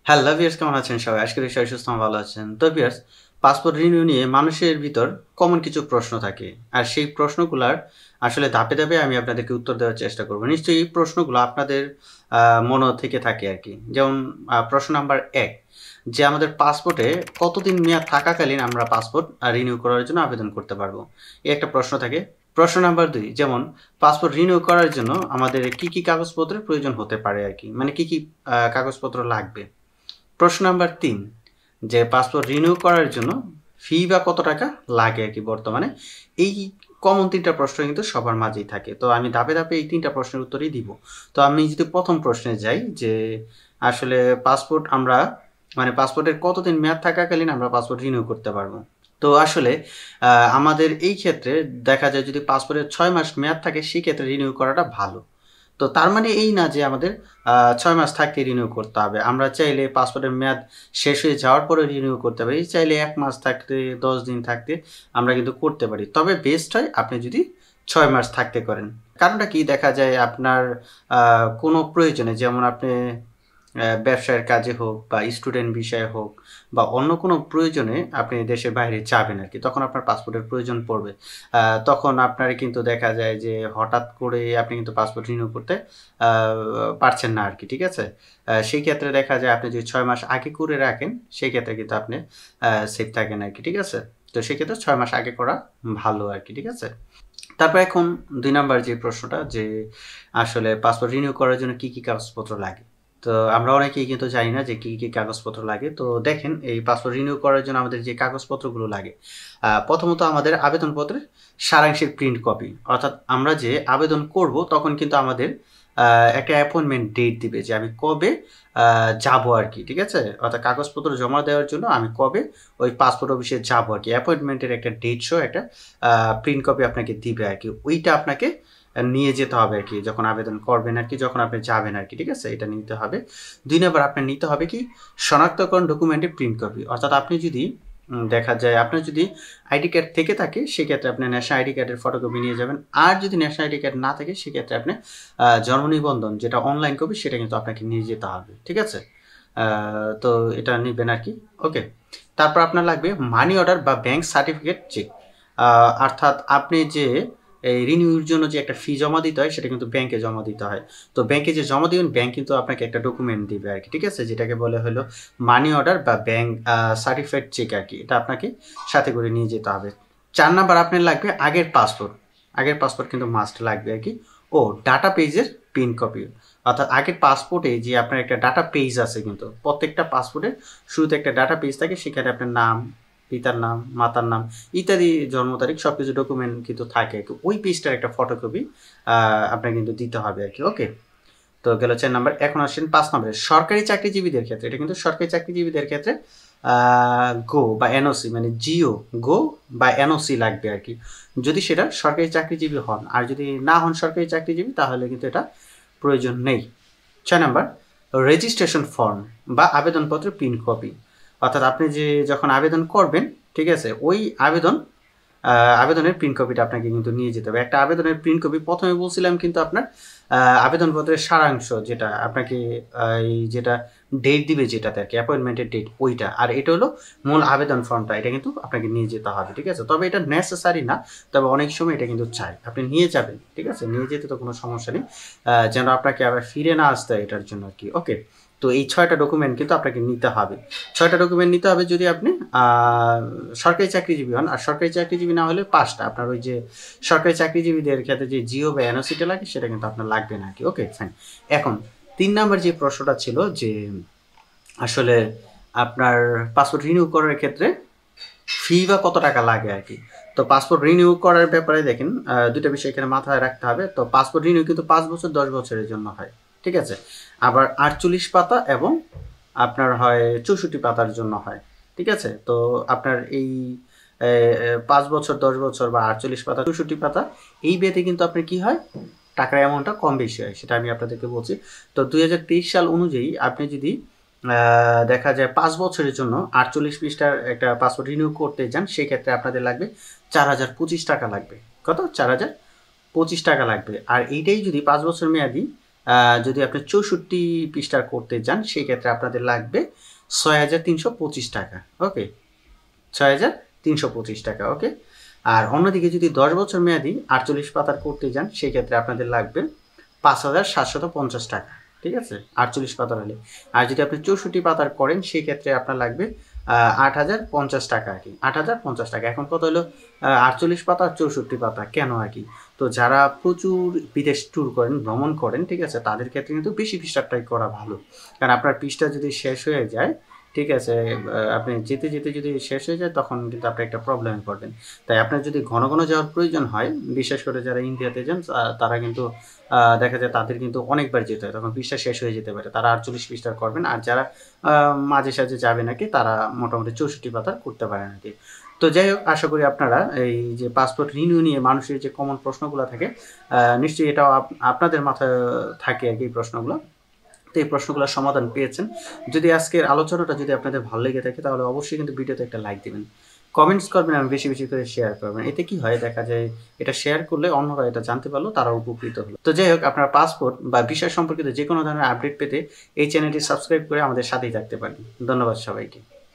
Hello viewers, কেমন আছেন সবাই? আশা করি সবাই সুস্থ ভালো আছেন। তো ভিউয়ার্স, পাসপোর্ট রিনিউ নিয়ে মানুষের ভিতর কমন কিছু প্রশ্ন থাকে। আর সেই প্রশ্নগুলার আসলে ধাপে, ধাপে আমি আপনাদেরকে উত্তর দেওয়ার চেষ্টা করব। নিশ্চয়ই এই প্রশ্নগুলো আপনাদের মনও থেকে থাকে আরকি। যেমন প্রশ্ন নাম্বার ১, যে আমাদের পাসপোর্টে কতদিন মেয়াদ থাকাকালীন আমরা পাসপোর্ট রিনিউ করার জন্য আবেদন করতে পারবো? এই একটা প্রশ্ন থাকে। প্রশ্ন নাম্বার ২, যেমন পাসপোর্ট রিনিউ করার জন্য আমাদের কি, কি কাগজপত্রের প্রয়োজন হতে পারে আরকি? মানে কি, কি কাগজপত্র লাগবে? প্রশ্ন নাম্বার ৩, যে পাসপোর্ট রিনিউ করার জন্য ফি বা কত টাকা লাগে আরকি বর্তমানে? এই কমন ৩ টা প্রশ্ন কিন্তু সবার মাঝেই থাকে। তো আমি ধাপে, ধাপে এই ৩ টা প্রশ্নের উত্তরই দিব। তো আমি যদি ১ম প্রশ্নে যাই, যে আসলে পাসপোর্ট আমরা পাসপোর্টের কতদিন মেয়াদ থাকাকালীন আমরা পাসপোর্ট রিনিউ করতে পারবো? তো আসলে আমাদের এই ক্ষেত্রে দেখা যায় যদি পাসপোর্টের ৬ মাস মেয়াদ থাকে সেক্ষেত্রে রিনিউ করাটা ভালো। তো তার মানে এই না যে আমাদের ৬ মাস থাকতে রিনিউ করতে হবে। আমরা চাইলে পাসপোর্টের মেয়াদ শেষ হয়ে যাওয়ার পরেও রিনিউ করতে পারি। চাইলে ১ মাস থাকতে, ১০ দিন থাকতে আমরা কিন্তু করতে পারি। তবে বেস্ট হয় আপনি যদি ৬ মাস থাকতে করেন। কারণটা কি? দেখা যায় আপনার আ কোনো প্রয়োজনে, যেমন আপনি ব্যবসায়ের কাজে হোক বা স্টুডেন্ট ভিসায় হোক বা অন্য কোনো প্রয়োজনে আপনি দেশের বাইরে যাবেন আরকি। তখন আপনার পাসপোর্টের প্রয়োজন পড়বে। তখন আপনার কিন্তু দেখা যায় যে হঠাৎ করে আপনি কিন্তু পাসপোর্ট রিনিউ করতে আ পারছেন না আরকি। ঠিক আছে? সেই ক্ষেত্রে দেখা যায় আপনি যদি ৬ মাস আগে করে রাখেন, সেক্ষেত্রে কিন্তু আপনি সেফ থাকেন আরকি। ঠিক আছে? তো সেক্ষেত্রে ৬ মাস আগে করা ভালো আরকি। ঠিক আছে? তারপর এখন ২ নাম্বার যে প্রশ্নটা, যে আসলে পাসপোর্ট রিনিউ করার জন্য কি, কি কাগজপত্র লাগে? তো আমরা অনেকেই কিন্তু জানি না যে কি, কি কাগজপত্র লাগে। তো দেখেন, এই পাসপোর্ট রিনিউ করার জন্য আমাদের যে কাগজপত্রগুলো লাগে, প্রথমত আমাদের আবেদনপত্রের সারাংশের প্রিন্ট কপি। অর্থাৎ আমরা যে আবেদন করব তখন কিন্তু আমাদের আ একটা অ্যাপয়েন্টমেন্ট ডেট দিবে যে আমি কবে আ যাবো আরকি। ঠিক আছে? অর্থাৎ কাগজপত্র জমা দেওয়ার জন্য আমি কবে ওই পাসপোর্ট অফিসে যাবো আরকি। অ্যাপয়েন্টমেন্টের একটা ডেট সহ একটা আ প্রিন্ট কপি আপনাকে দিবে আরকি। ওইটা আপনাকে নিয়ে যেতে হবে আরকি যখন আবেদন করবেন আরকি, যখন আপনি যাবেন আরকি। ঠিক আছে? এটা নিতে হবে। ২ নাম্বার আপনার নিতে হবে কি? শনাক্তকরণ ডকুমেন্টের প্রিন্ট কপি। অর্থাৎ আপনি যদি দেখা যায় আপনার যদি আইডি কার্ড থেকে থাকে সেক্ষেত্রে আপনি ন্যাশনাল আইডি কার্ডের ফটোকপি নিয়ে যাবেন। আর যদি ন্যাশনাল আইডি কার্ড না থাকে সেক্ষেত্রে আপনি জন্ম নিবন্ধন যেটা অনলাইন কপি সেটা কিন্তু আপনাকে নিয়ে যেতে হবে। ঠিক আছে? আ তো এটা নিবেন আরকি। ওকে। তারপর আপনার লাগবে মানি অর্ডার বা ব্যাংক সার্টিফিকেট চেক। আ অর্থাৎ আপনি যে এই রিনিউর জন্য যে একটা ফি জমা দিতে হয় সেটা কিন্তু ব্যাংকে জমা দিতে হয়। তো ব্যাংকে যে জমা দিবেন, ব্যাংক কিন্তু আপনাকে একটা ডকুমেন্ট দিবে আরকি। ঠিক আছে? যেটাকে বলে হলো মানি অর্ডার বা ব্যাংক সার্টিফাইড চেক আরকি। এটা আপনাকে সাথে করে নিয়ে যেতে হবে। ৪ নাম্বার আপনার লাগবে আগের পাসপোর্ট। আগের পাসপোর্ট কিন্তু মাস্ট লাগবে আরকি। ও ডাটা পেজের প্রিন্ট কপি। অর্থাৎ আগের পাসপোর্টে যে আপনার একটা ডাটা পেজ আছে, কিন্তু প্রত্যেকটা পাসপোর্টের শুরুতে একটা ডাটা পেজ থাকে, সেখানে আপনার নাম, পিতার নাম, মাতার নাম ইত্যাদি, জন্ম তারিখ সবকিছু ডকুমেন্ট কিন্তু থাকে। ওই পেজটার একটা ফটোকপি আপনাকে কিন্তু দিতে হবে আরকি। ওকে? তো গেল ৪ নাম্বার। এখন আসেন ৫ নাম্বারে। সরকারি চাকরিজীবীদের ক্ষেত্রে, এটা কিন্তু সরকারি চাকরিজীবীদের ক্ষেত্রে আ গো বা এনওসি, মানে জিও, গো বা এনওসি লাগবে আরকি। যদি সেটা সরকারি চাকরিজীবী হন। আর যদি না হন সরকারি চাকরিজীবী তাহলে কিন্তু এটা প্রয়োজন নেই। ৬ নাম্বার, রেজিস্ট্রেশন ফর্ম বা আবেদনপত্রের প্রিন্ট কপি। অর্থাৎ আপনি যে যখন আবেদন করবেন, ঠিক আছে? ওই আ আবেদনের প্রিন্ট কপিটা আপনাকে কিন্তু নিয়ে যেতে হবে। একটা আবেদনের প্রিন্ট কপি, ১ম এ বলছিলাম কিন্তু আপনার আবেদনপত্রের সারাংশ, যেটা আপনাকে এই যেটা ডেট দিবে যেটাতে আরকি, অ্যাপয়েন্টমেন্টের ডেট ওইটা। আর এটা হলো মূল আবেদন ফর্মটা। এটা কিন্তু আপনাকে নিয়ে যেতে হবে। ঠিক আছে? তবে এটা নেসেসারি না। তবে অনেক সময় এটা কিন্তু চাই। আপনি নিয়ে যাবেন। ঠিক আছে? নিয়ে যেতে তো কোনো সমস্যা নেই। যেন আপনাকে আবার ফিরে না আসতে হয় এটার জন্য আরকি। ওকে? তো এই ৬ টা ডকুমেন্ট কিন্তু আপনাকে নিতে হবে। ৬ টা ডকুমেন্ট নিতে হবে যদি আপনি আ সরকারি চাকরিজীবী হন। আর সরকারি চাকরিজীবী না হলে ৫ টা। আপনার ওই যে সরকারি চাকরিজীবীদের ক্ষেত্রে যে জিও বা এনওসিটা লাগে সেটা কিন্তু আপনার লাগবে না আরকি। ওকে? ফাইন। এখন ৩ নাম্বার যে প্রশ্নটা ছিল, যে আসলে আপনার পাসপোর্ট রিনিউ করার ক্ষেত্রে ফি বা কত টাকা লাগে আরকি। তো পাসপোর্ট রিনিউ করার ব্যাপারে দেখেন, ২ টা বিষয় এখানে মাথায় রাখতে হবে। তো পাসপোর্ট রিনিউ কিন্তু ৫ বছর ১০ বছরের জন্য হয়। ঠিক আছে? আবার ৪৮ পাতা এবং আপনার হয় ৬৪ পাতার জন্য হয়। ঠিক আছে? তো আপনার এই ৫ বছর, ১০ বছর বা ৪৮ পাতা, ৬৪ পাতা, এই বেতে কিন্তু আপনার কি হয়? টাকার অ্যামাউন্টটা কম বেশি হয়। সেটা আমি আপনাদেরকে বলছি। তো ২০২৩ সাল অনুযায়ী আপনি যদি দেখা যায় ৫ বছরের জন্য ৪৮ পৃষ্ঠার একটা পাসপোর্ট রিনিউ করতে যান, সেক্ষেত্রে আপনাদের লাগবে ৳৪,০২৫ লাগবে। কত? ৳৪,০২৫ লাগবে। আর এইটাই যদি ৫ বছর মেয়াদি যদি আপনি 64 পৃষ্ঠার করতে যান সেই ক্ষেত্রে আপনাদের লাগবে ৬,৩২৫ টাকা। ওকে, ৬,৩২৫ টাকা। ওকে, আর অন্যদিকে যদি 10 বছর মেয়াদি 48 পাতার করতে যান সেই ক্ষেত্রে আপনাদের লাগবে ৫,৭৫০ টাকা। ঠিক আছে, 48 পাতার হলে। আর যদি আপনি 64 পাতার করেন সেই ক্ষেত্রে আপনার লাগবে ৮,০৫০ টাকা আর কি, ৮,০৫০ টাকা। এখন কত হলো 48 পাতা 64 পাতা কেন আর কি? তো যারা প্রচুর বিদেশ ট্যুর করেন, ভ্রমণ করেন, ঠিক আছে, তাদের ক্ষেত্রে কিন্তু বেশি পৃষ্ঠাটাই করা ভালো। কারণ আপনার পৃষ্ঠা যদি শেষ হয়ে যায়, ঠিক আছে, আপনি যেতে যেতে যদি শেষ হয়ে যায় তখন কিন্তু আপনি একটা প্রবলেমে পড়বেন। তাই আপনার যদি ঘন ঘন যাওয়ার প্রয়োজন হয়, বিশেষ করে যারা ইন্ডিয়াতে যান তারা কিন্তু দেখা যায় তাদের কিন্তু অনেকবার যেতে হয়, তখন পৃষ্ঠা শেষ হয়ে যেতে পারে। তারা 48 পৃষ্ঠার করবেন, আর যারা মাঝে সাঝে যাবে নাকি তারা মোটামুটি 64 পাতার করতে পারে নাকি। তো যাই হোক, আশা করি আপনারা এই যে পাসপোর্ট রিনিউ নিয়ে মানুষের যে কমন প্রশ্নগুলো থাকে, নিশ্চয়ই এটাও আপনাদের মাথায় থাকে আর কি এই প্রশ্নগুলো। তো এই প্রশ্নগুলোর সমাধান পেয়েছেন। যদি আজকের আলোচনাটা যদি আপনাদের ভালো লেগে থাকে তাহলে অবশ্যই কিন্তু ভিডিওতে একটা লাইক দিবেন, কমেন্টস করবেন এবং বেশি বেশি করে শেয়ার করবেন। এতে কি হয়, দেখা যায় এটা শেয়ার করলে অন্যরা এটা জানতে পারলো, তারা উপকৃত হলো। তো যাই হোক, আপনার পাসপোর্ট বা ভিসা সম্পর্কিত যে কোনো ধরনের আপডেট পেতে এই চ্যানেলটি সাবস্ক্রাইব করে আমাদের সাথেই থাকতে পারেন। ধন্যবাদ সবাইকে।